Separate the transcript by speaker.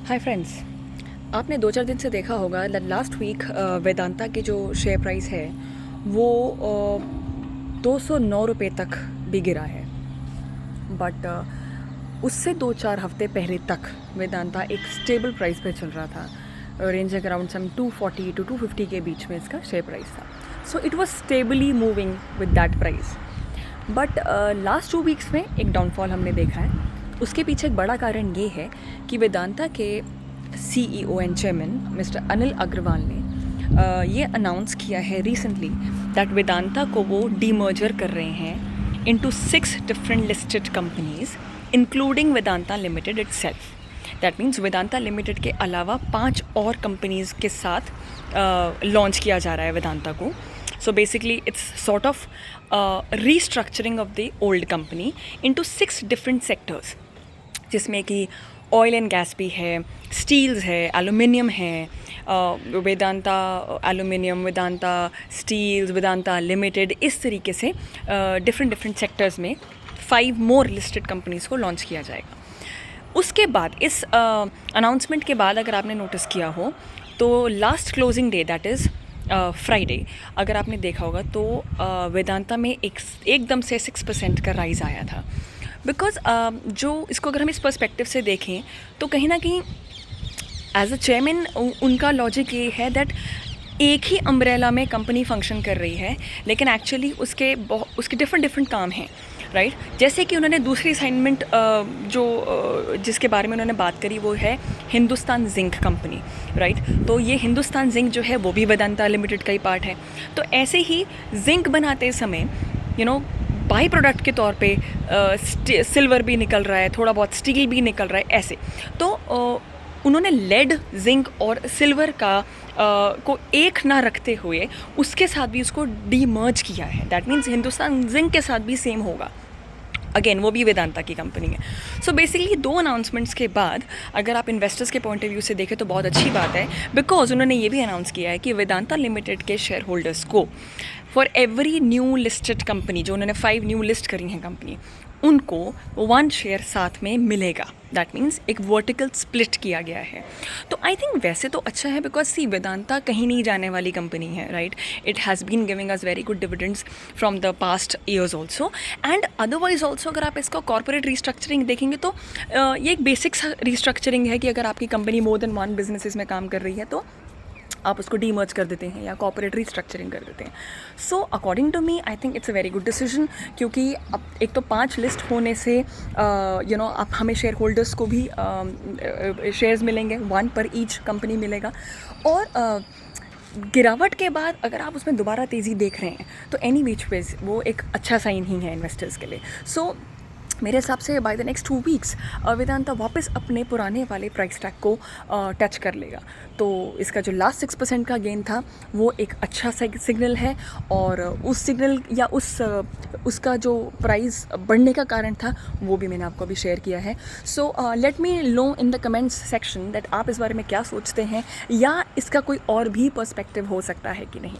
Speaker 1: Hi friends, आपने 2-4 दिन से देखा होगा लास्ट वीक वेदांता की जो शेयर प्राइस है वो 209 रुपये तक भी गिरा है। बट उससे 2-4 हफ्ते पहले तक वेदांता एक स्टेबल प्राइस पे चल रहा था। रेंज अराउंड सम 240 टू 250 के बीच में इसका शेयर प्राइस था। So it was stably moving with that price. But last 2 weeks में एक डाउनफॉल हमने देखा है। उसके पीछे एक बड़ा कारण ये है कि वेदांता के CEO and chairman mister Anil Agarwal ने ये अनाउंस किया है रिसेंटली दैट वेदांता को वो डीमर्जर कर रहे हैं into 6 different listed companies including Vedanta limited itself. That means Vedanta limited के अलावा 5 और कंपनीज़ के साथ लॉन्च किया जा रहा है वेदांता को। So basically it's sort of restructuring of the old company into 6 different sectors, जिसमें कि ऑयल एंड गैस भी है, स्टील्स है, एलुमिनियम है, Vedanta aluminium, Vedanta steels, Vedanta limited, इस तरीके से डिफरेंट सेक्टर्स में 5 मोर लिस्टेड कंपनीज़ को लॉन्च किया जाएगा। उसके बाद इस अनाउंसमेंट के बाद अगर आपने नोटिस किया हो तो last closing day that is Friday, अगर आपने देखा होगा तो वेदांता में एकदम से 6% का राइज़ आया था। बिकॉज जो इसको अगर हम इस पर्सपेक्टिव से देखें तो कहीं ना कहीं एज अ चेयरमैन उनका लॉजिक ये है दैट एक ही अम्ब्रेला में कंपनी फंक्शन कर रही है, लेकिन एक्चुअली उसके डिफरेंट काम हैं, राइट। जैसे कि उन्होंने दूसरी असाइनमेंट जिसके बारे में उन्होंने बात करी वो है हिंदुस्तान जिंक कंपनी, राइट। तो ये हिंदुस्तान जिंक जो है वो भी वेदांता लिमिटेड का ही पार्ट है। तो ऐसे ही जिंक बनाते समय बाई प्रोडक्ट के तौर पे सिल्वर भी निकल रहा है, थोड़ा बहुत स्टील भी निकल रहा है, ऐसे। तो उन्होंने लेड, जिंक और सिल्वर को एक ना रखते हुए उसके साथ भी उसको डीमर्ज किया है। दैट मीन्स हिंदुस्तान जिंक के साथ भी सेम होगा। अगेन वो भी वेदांता की कंपनी है। सो बेसिकली 2 अनाउंसमेंट्स के बाद अगर आप इन्वेस्टर्स के पॉइंट ऑफ व्यू से देखें तो बहुत अच्छी बात है, बिकॉज उन्होंने ये भी अनाउंस किया है कि वेदांता लिमिटेड के शेयर होल्डर्स को for every new listed company, जो उन्होंने 5 न्यू लिस्ट करी हैं कंपनी, उनको 1 शेयर साथ में मिलेगा। दैट मीन्स एक वर्टिकल स्प्लिट किया गया है। तो आई थिंक वैसे तो अच्छा है, बिकॉज सी वेदांता कहीं नहीं जाने वाली कंपनी है, right. It has been giving us very good dividends from the past years also and otherwise also. अगर आप इसका कॉर्पोरेट रिस्ट्रक्चरिंग देखेंगे तो ये एक बेसिक रिस्ट्रक्चरिंग है कि अगर आपकी कंपनी मोर देन 1 बिजनेसेस में काम कर रही है तो आप उसको डीमर्ज कर देते हैं या कॉर्पोरेट रिस्ट्रक्चरिंग कर देते हैं। So according to me I think it's a very good decision, क्योंकि अब एक तो 5 लिस्ट होने से आप हमें शेयर होल्डर्स को भी शेयर्स मिलेंगे, 1 पर ईच कंपनी मिलेगा। और गिरावट के बाद अगर आप उसमें दोबारा तेज़ी देख रहे हैं तो एनी विच वेज वो एक अच्छा साइन ही है इन्वेस्टर्स के लिए। सो मेरे हिसाब से by the next 2 weeks Vedanta वापस अपने पुराने वाले प्राइस टैग को टच कर लेगा। तो इसका जो लास्ट 6% का गेन था वो एक अच्छा सिग्नल है, और उस सिग्नल या उसका जो प्राइस बढ़ने का कारण था वो भी मैंने आपको अभी शेयर किया है। So let me know in the comments section that आप इस बारे में क्या सोचते हैं, या इसका कोई और भी पर्सपेक्टिव हो सकता है कि नहीं।